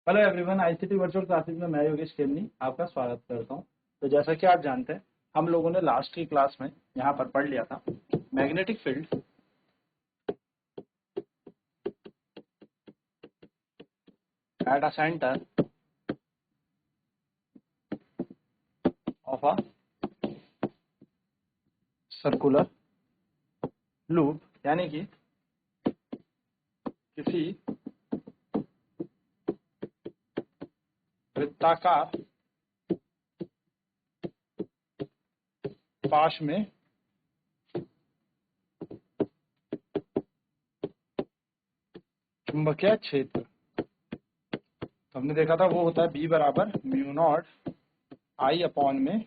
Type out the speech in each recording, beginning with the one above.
Hello everyone, ICT virtual classes में मैं योगेश केमनी आपका स्वागत करता हूं। तो जैसा कि आप जानते हैं, हम लोगों ने लास्ट की क्लास में यहाँ पर पढ़ लिया था magnetic field at a centre of a circular loop, यानी कि किसी वृत्ताकार पाश में चुंबकीय क्षेत्र। तो हमने देखा था वो होता है बी बराबर म्यू नॉट आई अपॉन में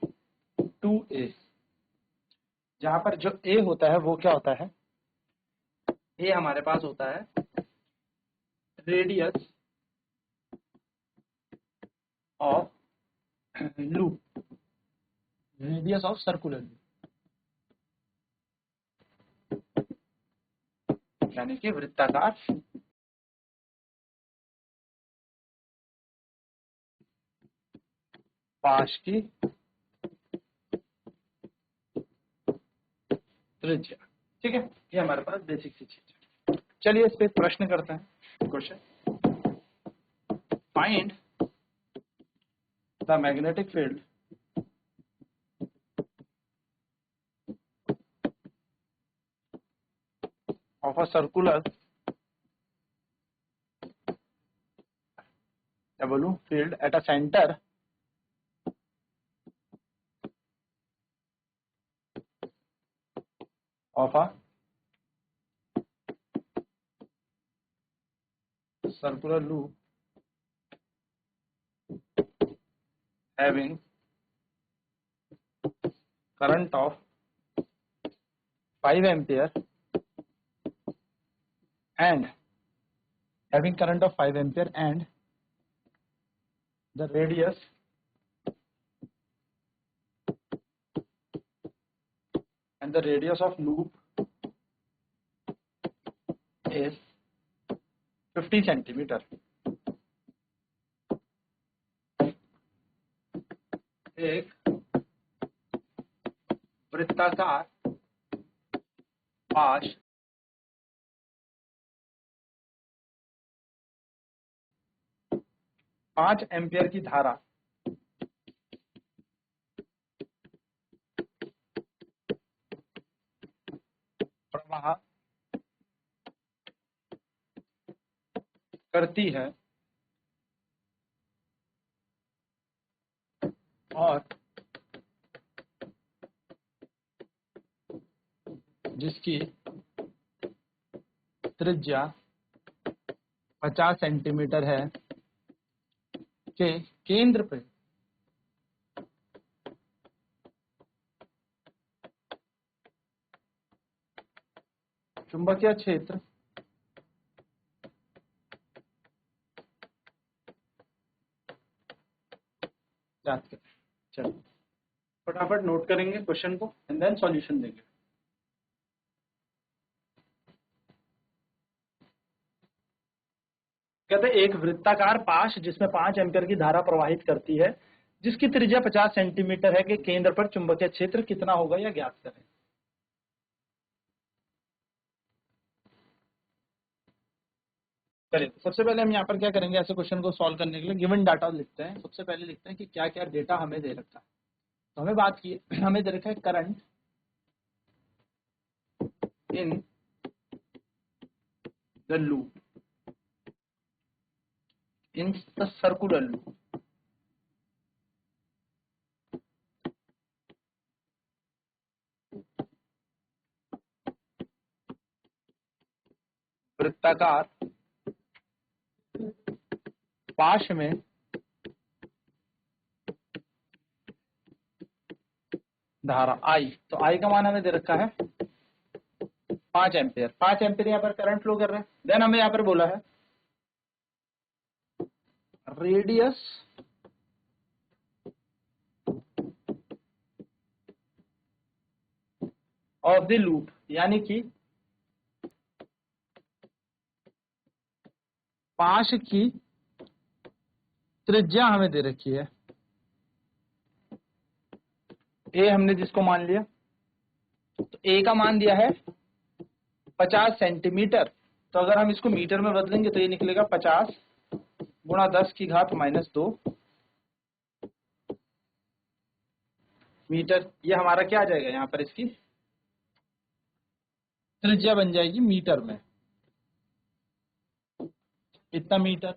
2a, जहां पर जो a होता है वो क्या होता है, a हमारे पास होता है radius of loop, radius of circular loop, यानी कि वृत्ताकार पाश की त्रिज्या। ठीक है, ये हमारे पास बेसिक सी चीज है। चलिए इस पे एक प्रश्न करते हैं। Question, find the magnetic field of a circular, क्या बोलूं, field at a centre of a circular loop having current of 5 ampere and the radius of loop is 50 centimeter। एक वृत्ताकार पाश 5 एम्पियर की धारा प्रवाह करती है और जिसकी त्रिज्या 50 सेंटीमीटर है, के केंद्र पे चुंबकीय क्षेत्र ज्ञात करें। चलिए फटाफट नोट करेंगे क्वेश्चन को एंड देन सॉल्यूशन देंगे। कहते हैं एक वृत्ताकार पाश जिसमें 5 एम्पियर की धारा प्रवाहित करती है, जिसकी त्रिज्या 50 सेंटीमीटर है, के केंद्र पर चुंबकीय क्षेत्र कितना होगा या ज्ञात करें। चलिए सबसे पहले हम यहाँ पर क्या करेंगे, ऐसे क्वेश्चन को सॉल्व करने के लिए गिवन डाटा लिखते हैं। सबसे पहले लिखते हैं कि क्या क्या डेटा हमें दे रखा है। तो हमें बात की हमें दे रखा है current in the loop, in the circular loop, वृत्ताकार पाश में धारा आई। तो आई का मान हमें दे रखा है 5 एम्पियर। 5 एम्पियर यहाँ पर करंट फ्लो कर रहा है। देन हमें यहाँ पर बोला है रेडियस ऑफ द लूप, यानी कि पाश की त्रिज्या हमें दे रखी है ए, हमने जिसको मान लिया, तो ए का मान दिया है 50 सेंटीमीटर। तो अगर हम इसको मीटर में बदलेंगे तो ये निकलेगा 50 गुणा 10 की घात -2 मीटर। ये हमारा क्या आ जाएगा, यहाँ पर इसकी त्रिज्या बन जाएगी मीटर में, इतना मीटर।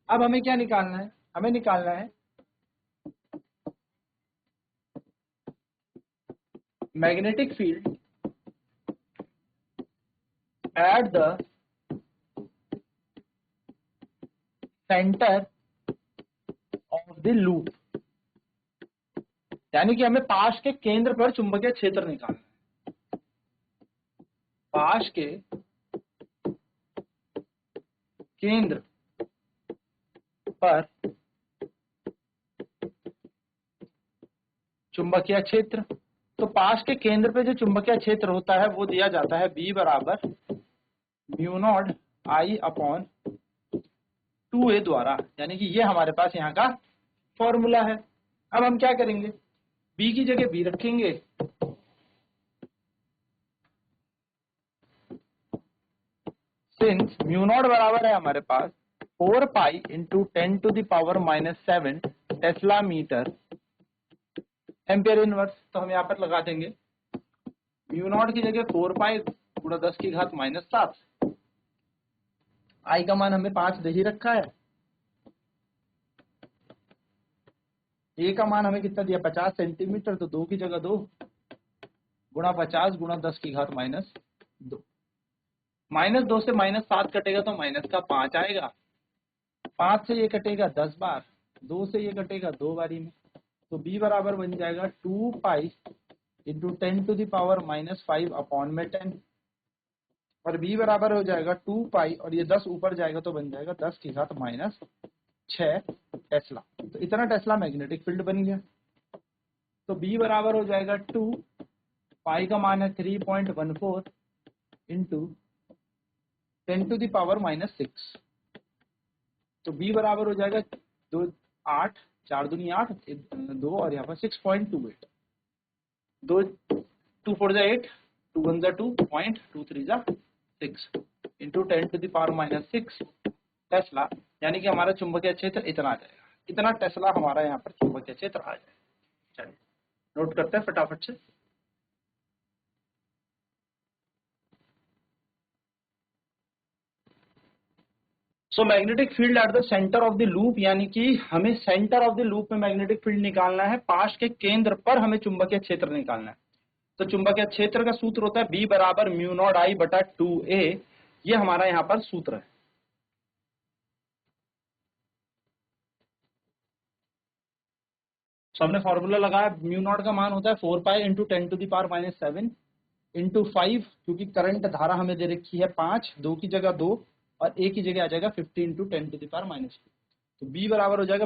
अब हमें क्या निकालना है, हमें निकालना है magnetic field at the centre of the loop, यानी कि हमें पाश के केंद्र पर चुंबकीय क्षेत्र निकालना है। पाश के केंद्र पर चुंबकीय क्षेत्र, तो पाश के केंद्र पे जो चुंबकीय क्षेत्र होता है वो दिया जाता है B बराबर μ0 I अपॉन 2a द्वारा, यानी कि ये हमारे पास यहाँ का फॉर्मूला है। अब हम क्या करेंगे, B की जगह B रखेंगे, सिंस μ0 बराबर है हमारे पास 4 pi into 10⁻⁻7 tesla metre ampere inverse. तो हम यहाँ पर लगा देंगे μ0 की जगह 4 पाई गुणा 10 की घात -7, आई का मान हमें 5 दे ही रखा है, ए का मान हमें कितना दिया 50 सेंटीमीटर, तो 2 की जगह 2 गुणा 50 गुणा 10 की घात -2, -2 से -7 कटेगा तो माइनस का 5 आएगा, 5 से ये कटेगा 10 बार, 2 से ये कटेगा 2 बारी में, तो B बराबर बन जाएगा 2 पाई इंटू 10⁻⁻5 अपॉन में 10, और B बराबर हो जाएगा 2 पाई और ये 10 ऊपर जाएगा तो बन जाएगा 10 की घात -6 टेस्ला। तो इतना टेस्ला मैग्नेटिक फील्ड बन गया। तो B बराबर हो जाएगा 2 पाई का मान है 3.14 इंटू 10⁻⁻6, तो B बराबर हो जाएगा 8, 4 दूनी 8, 2 और यहाँ पर 6.28, 2 2 4 जा 8, 2 1 जा 2, 2 3 जा 6 इंटू 10⁻⁻6 टेस्ला, यानी कि हमारा चुंबकीय क्षेत्र इतना आ जाएगा, इतना टेस्ला हमारा यहाँ पर चुंबकीय क्षेत्र आ जाएगा। चलिए नोट करते हैं फटाफट से। So magnetic field at the centre of the loop, यानी कि हमें सेंटर ऑफ द लूप में मैग्नेटिक फील्ड निकालना है, पाश के केंद्र पर हमें चुंबकीय क्षेत्र निकालना है। तो चुंबकीय क्षेत्र का सूत्र होता है B बराबर μ0 I बटा 2a, ये हमारा यहाँ पर सूत्र है। तो हमने फॉर्मूला लगाया, μ0 का मान होता है 4 पाई इंटू 10⁻⁻7 इंटू 5, क्योंकि करंट धारा हमें दे रखी है 5, 2 की जगह 2 और a की जगह आ जाएगा 50 इंटू 10⁻⁻2, तो B बराबर हो जाएगा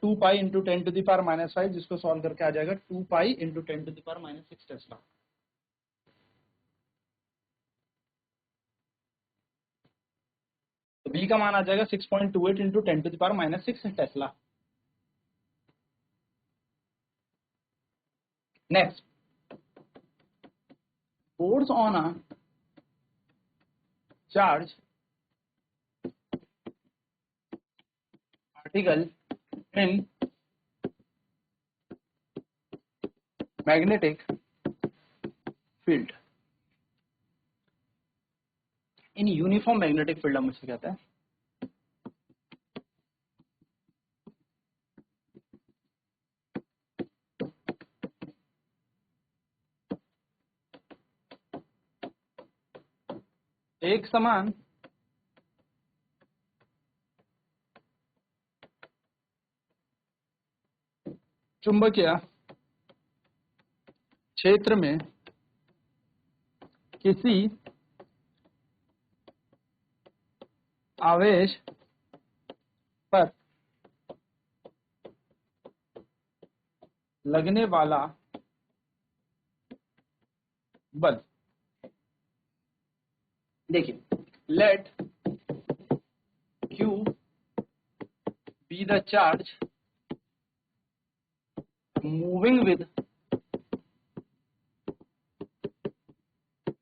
2 पाई इंटू 10⁻⁻5, जिसको सॉल्व करके आ जाएगा 2 पाई इंटू 10⁻⁻6 टेस्ला। तो B का मान आ जाएगा 6.28 into 10⁻6 Tesla. Next, force on a charge particle in magnetic field, in uniform magnetic field हम इसे कहते हैं। एक समान चुंबकीय क्षेत्र में किसी आवेश पर लगने वाला बल, देखिए, let Q be the charge moving with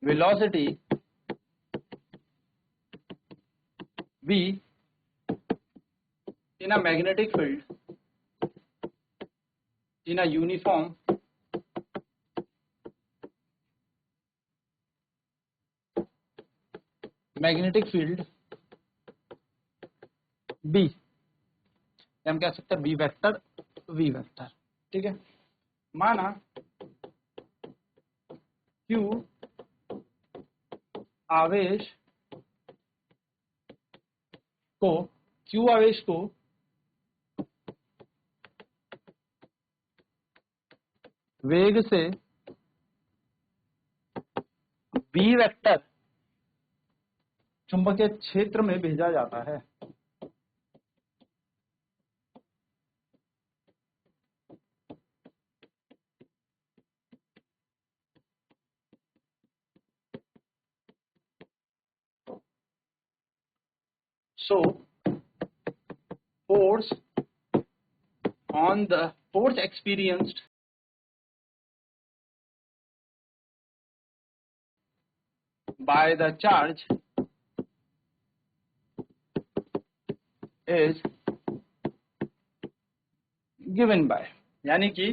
velocity v in a magnetic field in a uniform magnetic field B, हम कह सकते हैं B वेक्टर V वेक्टर। ठीक है, माना Q आवेश को वेग से B वेक्टर चुंबकीय क्षेत्र में भेजा जाता है। So force experienced by the charge is given by, यानी कि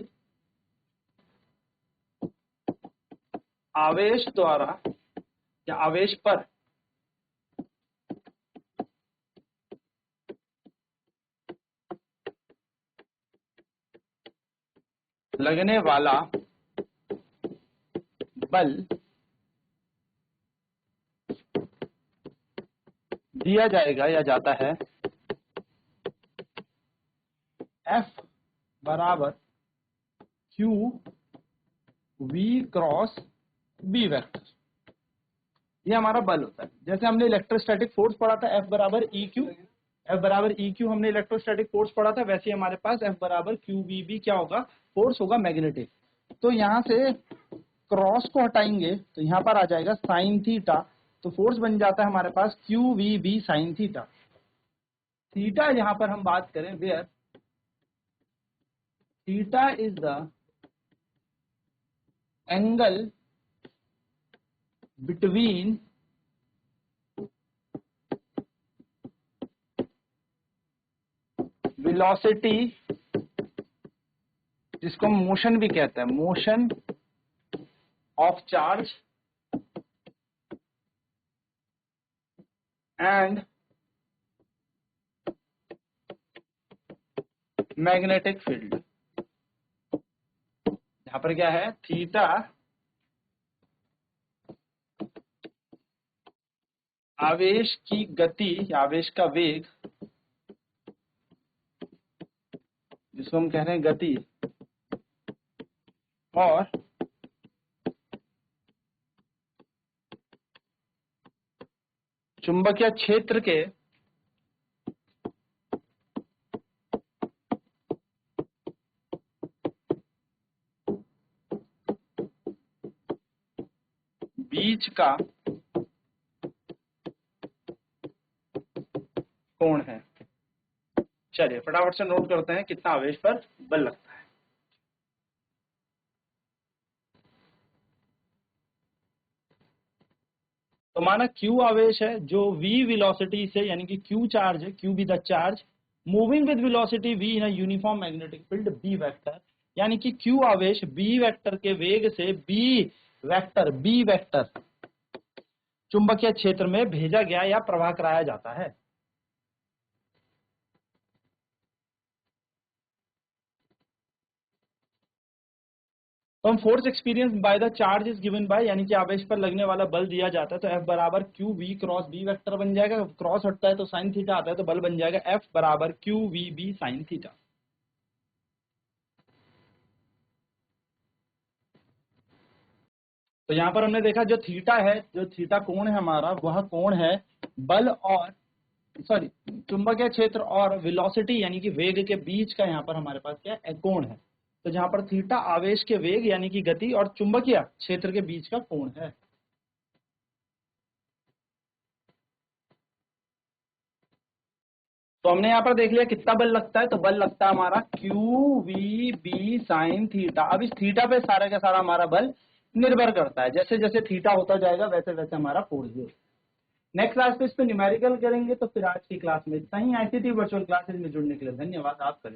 आवेश द्वारा या आवेश पर लगने वाला बल दिया जाएगा या जाता है F बराबर Q V cross B vector. ये हमारा बल होता है। जैसे हमने इलेक्ट्रोस्टैटिक फोर्स पढ़ा था F बराबर EQ हमने इलेक्ट्रोस्टैटिक फोर्स पढ़ा था, वैसे हमारे पास F बराबर QVB क्या होगा, फोर्स होगा मैग्नेटिक। तो यहाँ से क्रॉस को हटाएंगे तो यहाँ पर आ जाएगा साइन थीटा, तो फोर्स बन जाता है हमारे पास QVB साइन थीटा। थीटा यहाँ पर हम बात करें where theta is the angle between velocity, जिसको हम मोशन भी कहते हैं, motion of charge and magnetic field. यहां पर क्या है, थीटा आवेश की गति या आवेश का वेग, जिसको हम कह रहे हैं गति, और चुंबकीय क्षेत्र के बीच का कोण है। चलिए फटाफट से नोट करते हैं कितना आवेश पर बल लगता है। तो माना Q आवेश है जो V वेलोसिटी से, यानी कि Q चार्ज है, Q be the charge moving with velocity V in a uniform magnetic field B vector, यानी कि Q आवेश B वेक्टर के वेग से B वेक्टर चुंबकीय क्षेत्र में भेजा गया या प्रवाह कराया जाता है। तो हम force experience by the charge is given by, यानी कि आवेश पर लगने वाला बल दिया जाता है, तो F बराबर Q V cross B vector बन जाएगा। क्रॉस हटता है तो साइन थीटा आता है, तो बल बन जाएगा F बराबर Q V B sine theta. तो यहां पर हमने देखा जो थीटा है, जो थीटा कोण है हमारा, वह कोण है बल और चुंबकीय क्षेत्र और वेलोसिटी यानी कि वेग के बीच का यहाँ पर हमारे पास क्या है, कोण है। तो जहां पर थीटा आवेश के वेग यानी कि गति और चुंबकीय क्षेत्र के बीच का कोण है। तो तो हमने यहाँ पर देख लिया कितना बल लगता है, तो बल लगता है हमारा Q V B sine theta. अब इस थीटा पे सारा का सारा हमारा बल निर्भर करता है, जैसे जैसे थीटा होता जाएगा वैसे वैसे हमारा फोर्स भी होता है। नेक्स्ट क्लास पे इस पे न्यूमेरिकल करेंगे। तो फिर आज की क्लास में इतना ही। ICT वर्चुअल क्लासेज में जुड़ने के लिए धन्यवाद आपका।